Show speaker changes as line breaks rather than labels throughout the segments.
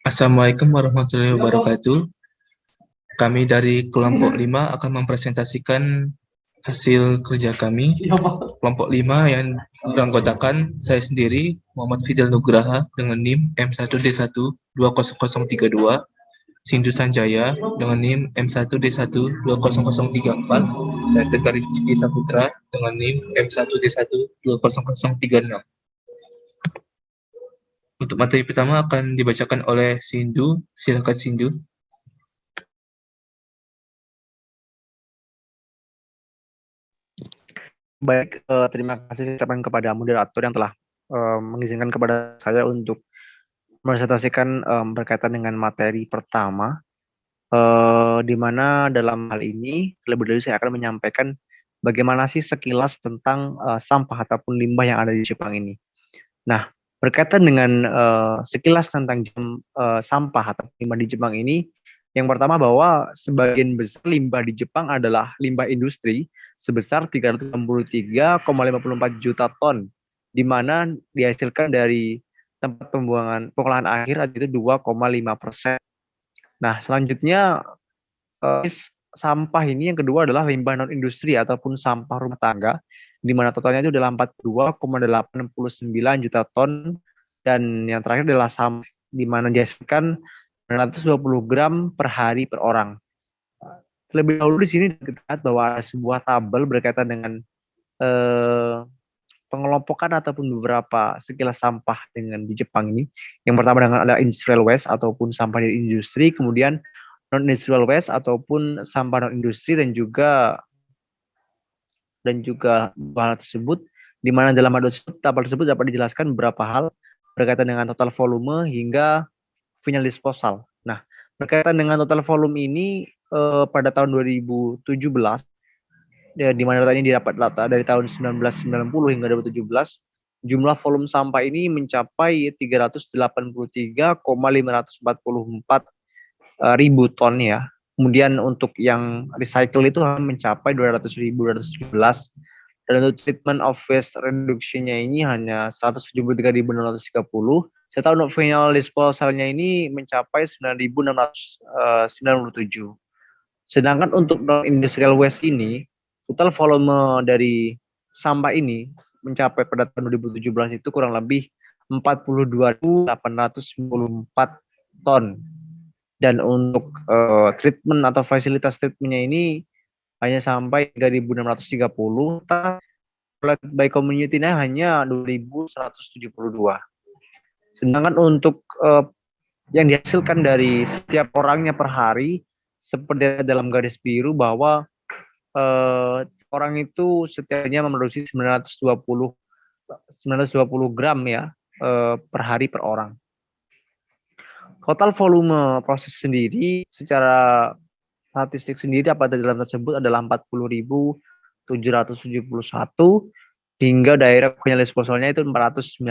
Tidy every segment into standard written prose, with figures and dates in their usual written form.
Assalamualaikum warahmatullahi wabarakatuh. Kami dari kelompok 5 akan mempresentasikan hasil kerja kami. Kelompok 5 yang beranggotakan saya sendiri, Muhammad Fidel Nugraha dengan NIM M1D1 20032, Sindu Sanjaya dengan NIM M1D1 20034, dan Tegar Rizky Saputra dengan NIM M1D1 20036. Untuk materi pertama akan dibacakan oleh Sindu. Silakan Sindu.
Baik, terima kasih ucapkan kepada moderator yang telah mengizinkan kepada saya untuk presentasikan berkaitan dengan materi pertama, di mana dalam hal ini terlebih dahulu saya akan menyampaikan bagaimana sih sekilas tentang sampah ataupun limbah yang ada di Jepang ini. Nah, berkaitan dengan sekilas tentang sampah atau limbah di Jepang ini, yang pertama bahwa sebagian besar limbah di Jepang adalah limbah industri sebesar 363,54 juta ton, di mana dihasilkan dari tempat pengolahan akhir itu 2,5%. Nah, selanjutnya sampah ini yang kedua adalah limbah non industri ataupun sampah rumah tangga, di mana totalnya itu adalah 42,89 juta ton, dan yang terakhir adalah sampah di mana dihasilkan 920 gram per hari per orang. Terlebih dahulu di sini kita lihat bahwa ada sebuah tabel berkaitan dengan pengelompokan ataupun beberapa sekilas sampah dengan di Jepang ini. Yang pertama dengan ada industrial waste ataupun sampah dari industri, kemudian non industrial waste ataupun sampah non industri, dan juga hal tersebut, di mana dalam tabel tersebut dapat dijelaskan beberapa hal berkaitan dengan total volume hingga final disposal. Nah, berkaitan dengan total volume ini pada tahun 2017, di mana data ini didapat data dari tahun 1990 hingga 2017, jumlah volume sampah ini mencapai 383,544 ribu ton ya. Kemudian untuk yang recycle itu mencapai 200.217, dan untuk treatment of waste reduction-nya ini hanya 173.630. Serta untuk final disposal-nya ini mencapai 9.697. Sedangkan untuk non industrial waste ini, total volume dari sampah ini mencapai pada tahun 2017 itu kurang lebih 42.894 ton. Dan untuk treatment atau fasilitas treatmentnya ini hanya sampai 3.630, by community-nya hanya 2.172. Sedangkan untuk yang dihasilkan dari setiap orangnya per hari, seperti dalam garis biru bahwa orang itu setidaknya memproduksi 920 gram ya per hari per orang. Total volume proses sendiri secara statistik sendiri pada dalam tersebut adalah 40.771, hingga daerah final disposalnya itu 419.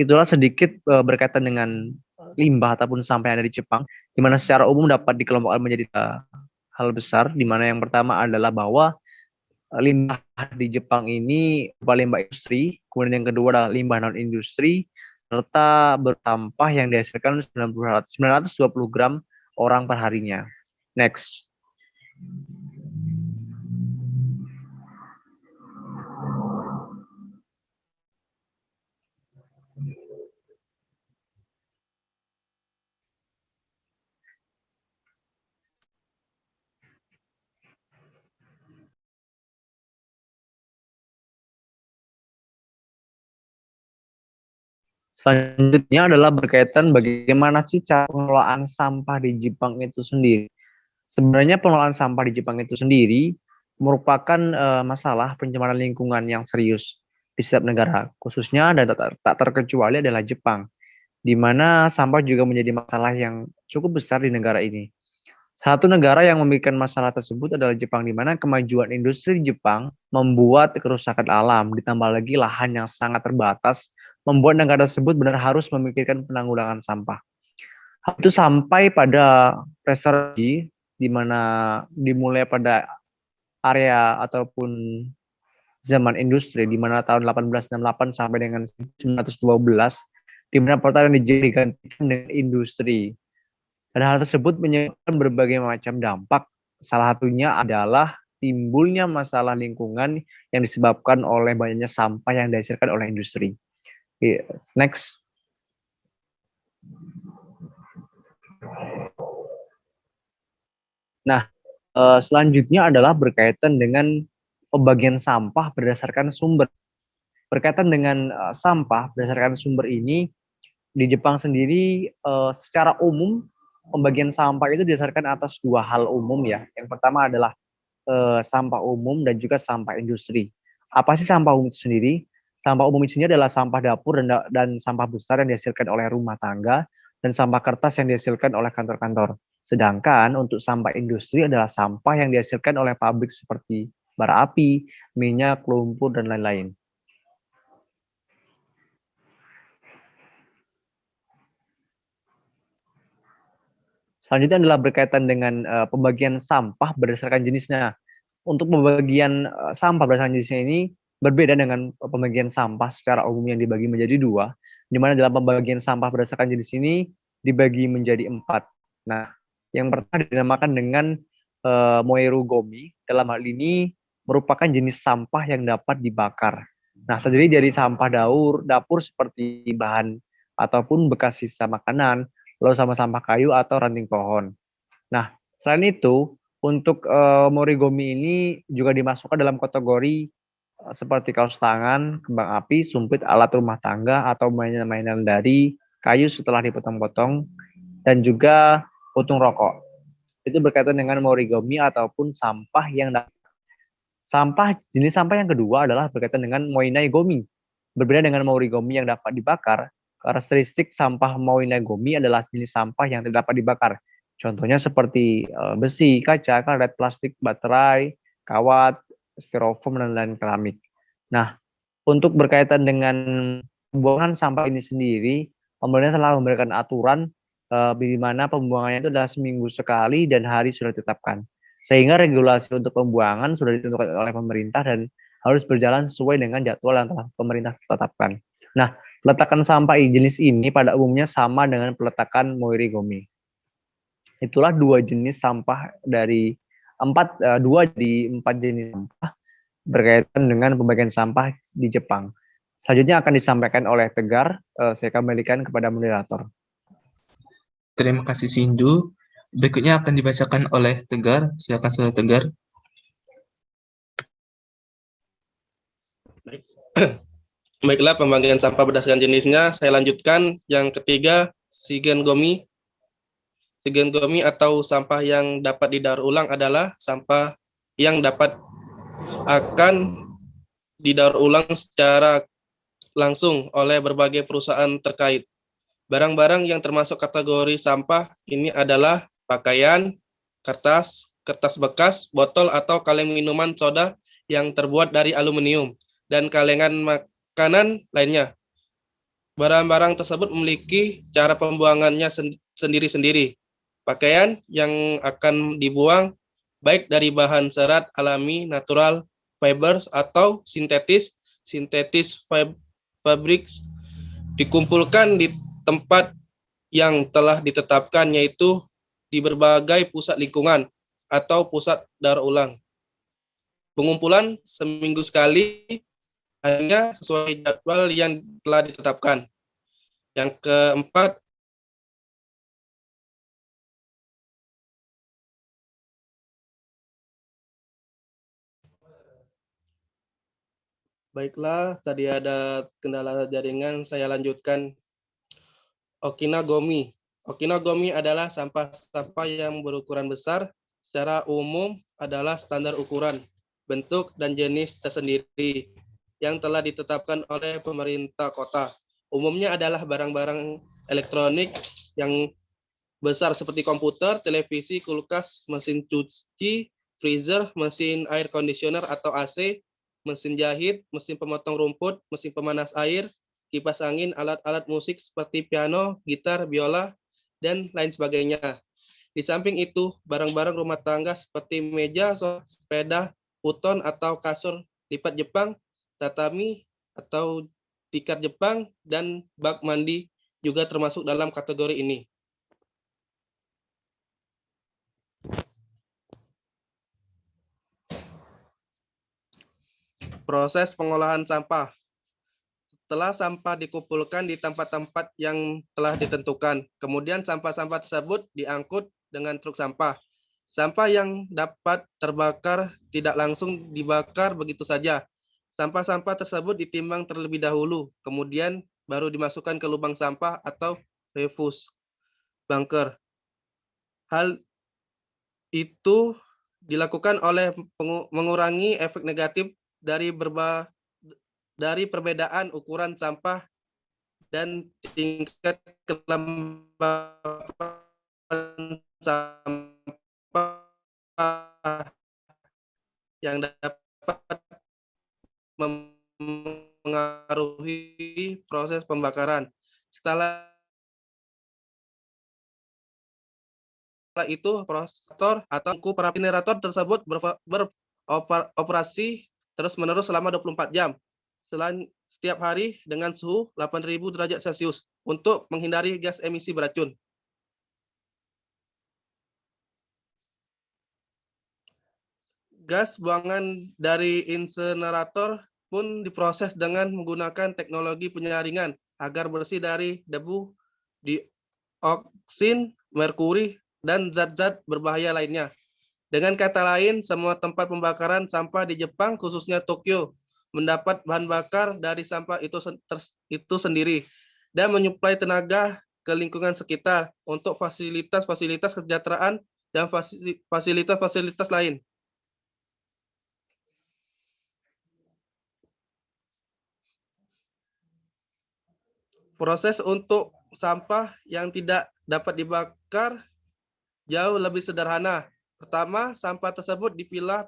Itulah sedikit berkaitan dengan limbah ataupun sampah yang ada di Jepang, di mana secara umum dapat dikelompokkan menjadi hal besar, di mana yang pertama adalah bahwa limbah di Jepang ini limbah industri, kemudian yang kedua adalah limbah non industri, serta bersampah yang dihasilkan 920 gram orang per harinya. Next. Selanjutnya adalah berkaitan bagaimana sih cara pengelolaan sampah di Jepang itu sendiri. Sebenarnya pengelolaan sampah di Jepang itu sendiri merupakan masalah pencemaran lingkungan yang serius di setiap negara, khususnya dan tak terkecuali adalah Jepang, di mana sampah juga menjadi masalah yang cukup besar di negara ini. Satu negara yang memiliki masalah tersebut adalah Jepang, di mana kemajuan industri di Jepang membuat kerusakan alam, ditambah lagi lahan yang sangat terbatas, membuat negara tersebut benar harus memikirkan penanggulangan sampah. Hal itu sampai pada restorasi, di mana dimulai pada area ataupun zaman industri, di mana tahun 1868 sampai dengan 1912, di mana pertanian digantikan dengan industri. Dan hal tersebut menyebabkan berbagai macam dampak. Salah satunya adalah timbulnya masalah lingkungan yang disebabkan oleh banyaknya sampah yang dihasilkan oleh industri. Next. Nah, selanjutnya adalah berkaitan dengan pembagian sampah berdasarkan sumber. Berkaitan dengan sampah berdasarkan sumber ini, di Jepang sendiri secara umum pembagian sampah itu didasarkan atas dua hal umum ya. Yang pertama adalah sampah umum dan juga sampah industri. Apa sih sampah umum itu sendiri? Sampah umum itu sendiri adalah sampah dapur dan sampah besar yang dihasilkan oleh rumah tangga dan sampah kertas yang dihasilkan oleh kantor-kantor. Sedangkan untuk sampah industri adalah sampah yang dihasilkan oleh pabrik seperti bara api, minyak, lumpur, dan lain-lain. Selanjutnya adalah berkaitan dengan pembagian sampah berdasarkan jenisnya. Untuk pembagian sampah berdasarkan jenisnya ini berbeda dengan pembagian sampah secara umum yang dibagi menjadi dua, di mana dalam pembagian sampah berdasarkan jenis ini dibagi menjadi 4. Nah, yang pertama dinamakan dengan moeru gomi. Dalam hal ini merupakan jenis sampah yang dapat dibakar. Nah, terdiri dari sampah dapur seperti bahan ataupun bekas sisa makanan, lalu sama sampah kayu atau ranting pohon. Nah, selain itu, untuk morigami ini juga dimasukkan dalam kategori seperti kaos tangan, kembang api, sumpit, alat rumah tangga, atau mainan-mainan dari kayu setelah dipotong-potong, dan juga puntung rokok. Itu berkaitan dengan morigami ataupun sampah yang jenis sampah yang kedua adalah berkaitan dengan moinai gomi. Berbeda dengan morigami yang dapat dibakar, karakteristik sampah moinai gomi adalah jenis sampah yang tidak dapat dibakar. Contohnya seperti besi, kaca, karet, plastik, baterai, kawat, styrofoam, dan lain keramik. Nah, untuk berkaitan dengan pembuangan sampah ini sendiri, pemerintah telah memberikan aturan di mana pembuangannya itu adalah seminggu sekali dan hari sudah ditetapkan. Sehingga regulasi untuk pembuangan sudah ditentukan oleh pemerintah dan harus berjalan sesuai dengan jadwal yang telah pemerintah tetapkan. Nah, peletakan sampah jenis ini pada umumnya sama dengan peletakan moirigomi. Itulah dua jenis sampah dari dua di 4 jenis sampah berkaitan dengan pembagian sampah di Jepang. Selanjutnya akan disampaikan oleh Tegar. Saya kembalikan kepada moderator.
Terima kasih Sindu. Berikutnya akan dibacakan oleh Tegar. Silakan Saudara Tegar.
Baiklah, pembagian sampah berdasarkan jenisnya. Saya lanjutkan. Yang ketiga, shigengomi. Shigengomi atau sampah yang dapat didaur ulang adalah sampah yang akan didaur ulang secara langsung oleh berbagai perusahaan terkait. Barang-barang yang termasuk kategori sampah ini adalah pakaian, kertas bekas, botol atau kaleng minuman soda yang terbuat dari aluminium, dan kalengan makanan lainnya. Barang-barang tersebut memiliki cara pembuangannya sendiri-sendiri. Pakaian yang akan dibuang baik dari bahan serat alami, natural fibers atau sintetis fabrics dikumpulkan di tempat yang telah ditetapkan, yaitu di berbagai pusat lingkungan atau pusat daur ulang. Pengumpulan seminggu sekali hanya sesuai jadwal yang telah ditetapkan. Yang keempat, baiklah, tadi ada kendala jaringan, saya lanjutkan. Okinagomi. Okinagomi adalah sampah-sampah yang berukuran besar, secara umum adalah standar ukuran, bentuk, dan jenis tersendiri yang telah ditetapkan oleh pemerintah kota. Umumnya adalah barang-barang elektronik yang besar seperti komputer, televisi, kulkas, mesin cuci, freezer, mesin air conditioner atau AC, mesin jahit, mesin pemotong rumput, mesin pemanas air, kipas angin, alat-alat musik seperti piano, gitar, biola, dan lain sebagainya. Di samping itu, barang-barang rumah tangga seperti meja, sepeda, futon atau kasur lipat Jepang, tatami atau tikar Jepang, dan bak mandi juga termasuk dalam kategori ini. Proses pengolahan sampah. Setelah sampah dikumpulkan di tempat-tempat yang telah ditentukan, kemudian sampah-sampah tersebut diangkut dengan truk sampah. Sampah yang dapat terbakar tidak langsung dibakar begitu saja. Sampah-sampah tersebut ditimbang terlebih dahulu, kemudian baru dimasukkan ke lubang sampah atau refuse bunker. Hal itu dilakukan oleh mengurangi efek negatif dari perbedaan ukuran sampah dan tingkat kelembapan sampah yang dapat mempengaruhi proses pembakaran. Setelah itu, prosesor atau generator tersebut beroperasi terus-menerus selama 24 jam setiap hari dengan suhu 8.000 derajat Celcius untuk menghindari gas emisi beracun. Gas buangan dari insenerator pun diproses dengan menggunakan teknologi penyaringan agar bersih dari debu, dioksin, merkuri, dan zat-zat berbahaya lainnya. Dengan kata lain, semua tempat pembakaran sampah di Jepang, khususnya Tokyo, mendapat bahan bakar dari sampah itu sendiri dan menyuplai tenaga ke lingkungan sekitar untuk fasilitas-fasilitas kesejahteraan dan fasilitas-fasilitas lain. Proses untuk sampah yang tidak dapat dibakar jauh lebih sederhana. Pertama, sampah tersebut dipilah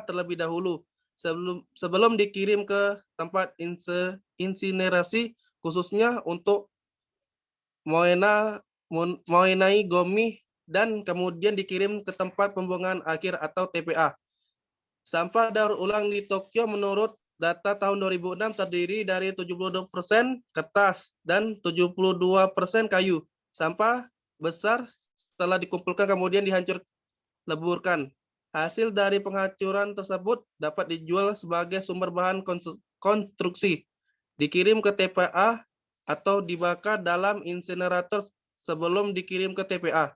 terlebih dahulu sebelum dikirim ke tempat insinerasi, khususnya untuk Moenai Gomi, dan kemudian dikirim ke tempat pembuangan akhir atau TPA. Sampah daur ulang di Tokyo menurut data tahun 2006 terdiri dari 72% kertas dan 72% kayu. Sampah besar setelah dikumpulkan kemudian leburkan. Hasil dari penghancuran tersebut dapat dijual sebagai sumber bahan konstruksi, dikirim ke TPA atau dibakar dalam insenerator sebelum dikirim ke TPA.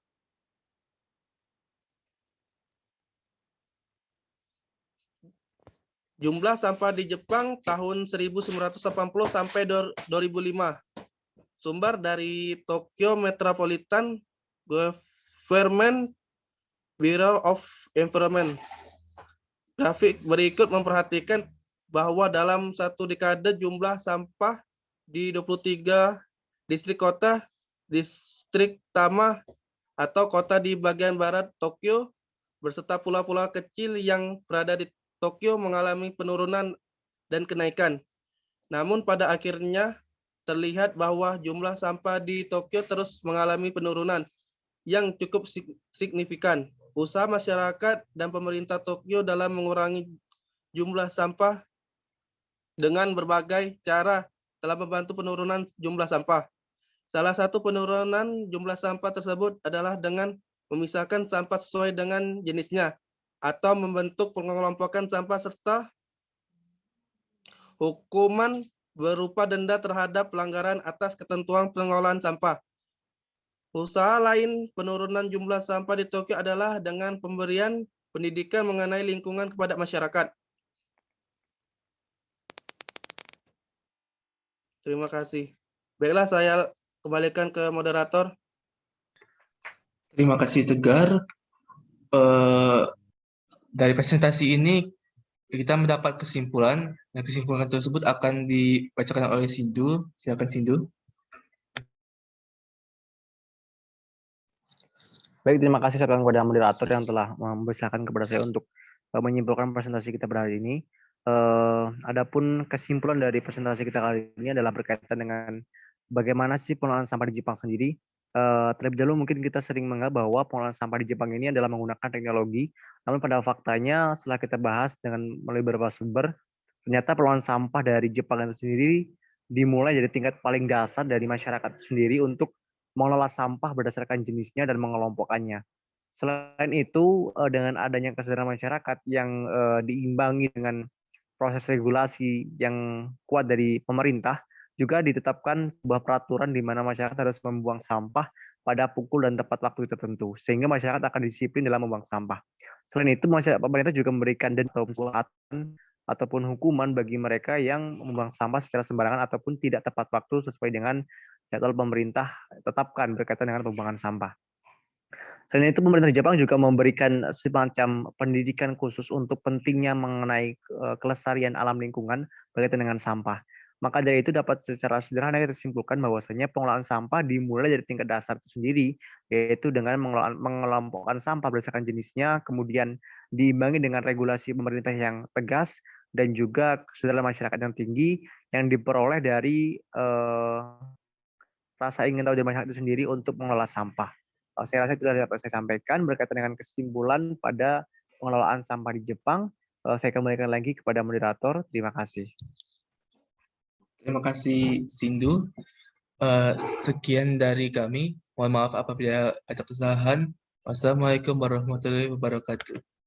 Jumlah sampah di Jepang tahun 1980 sampai 2005. Sumber dari Tokyo Metropolitan Government Bureau of Environment. Grafik berikut memperhatikan bahwa dalam satu dekade jumlah sampah di 23 distrik kota, distrik Tama atau kota di bagian barat Tokyo, beserta pulau-pulau kecil yang berada di Tokyo mengalami penurunan dan kenaikan. Namun pada akhirnya terlihat bahwa jumlah sampah di Tokyo terus mengalami penurunan yang cukup signifikan. Usaha masyarakat dan pemerintah Tokyo dalam mengurangi jumlah sampah dengan berbagai cara telah membantu penurunan jumlah sampah. Salah satu penurunan jumlah sampah tersebut adalah dengan memisahkan sampah sesuai dengan jenisnya atau membentuk pengelompokan sampah serta hukuman berupa denda terhadap pelanggaran atas ketentuan pengolahan sampah. Usaha lain penurunan jumlah sampah di Tokyo adalah dengan pemberian pendidikan mengenai lingkungan kepada masyarakat. Terima kasih. Baiklah, saya kembalikan ke moderator.
Terima kasih Tegar. Dari presentasi ini kita mendapat kesimpulan, dan kesimpulan tersebut akan dibacakan oleh Sindu. Silakan Sindu.
Baik, terima kasih saya kepada moderator yang telah mempersilahkan kepada saya untuk menyimpulkan presentasi kita pada hari ini. Adapun kesimpulan dari presentasi kita kali ini adalah berkaitan dengan bagaimana sih pengelolaan sampah di Jepang sendiri. Terlebih dahulu mungkin kita sering menganggap bahwa pengelolaan sampah di Jepang ini adalah menggunakan teknologi, namun pada faktanya setelah kita bahas dengan melalui beberapa sumber, ternyata pengelolaan sampah dari Jepang itu sendiri dimulai dari tingkat paling dasar dari masyarakat sendiri untuk mengelola sampah berdasarkan jenisnya dan mengelompokkannya. Selain itu, dengan adanya kesadaran masyarakat yang diimbangi dengan proses regulasi yang kuat dari pemerintah, juga ditetapkan sebuah peraturan di mana masyarakat harus membuang sampah pada pukul dan tepat waktu tertentu, sehingga masyarakat akan disiplin dalam membuang sampah. Selain itu, pemerintah juga memberikan denda ataupun hukuman bagi mereka yang membuang sampah secara sembarangan ataupun tidak tepat waktu sesuai dengan jadwal pemerintah tetapkan berkaitan dengan pembuangan sampah. Selain itu, pemerintah Jepang juga memberikan semacam pendidikan khusus untuk pentingnya mengenai kelestarian alam lingkungan berkaitan dengan sampah. Maka dari itu dapat secara sederhana kita simpulkan bahwasanya pengelolaan sampah dimulai dari tingkat dasar itu sendiri, yaitu dengan mengelompokkan sampah berdasarkan jenisnya, kemudian diimbangi dengan regulasi pemerintah yang tegas, dan juga kesadaran masyarakat yang tinggi yang diperoleh dari rasa ingin tahu dari masyarakat itu sendiri untuk mengelola sampah. Saya rasa itu dapat saya sampaikan berkaitan dengan kesimpulan pada pengelolaan sampah di Jepang. Saya kembalikan lagi kepada moderator. Terima kasih.
Terima kasih, Sindu. Sekian dari kami. Mohon maaf apabila ada kesalahan. Wassalamualaikum warahmatullahi wabarakatuh.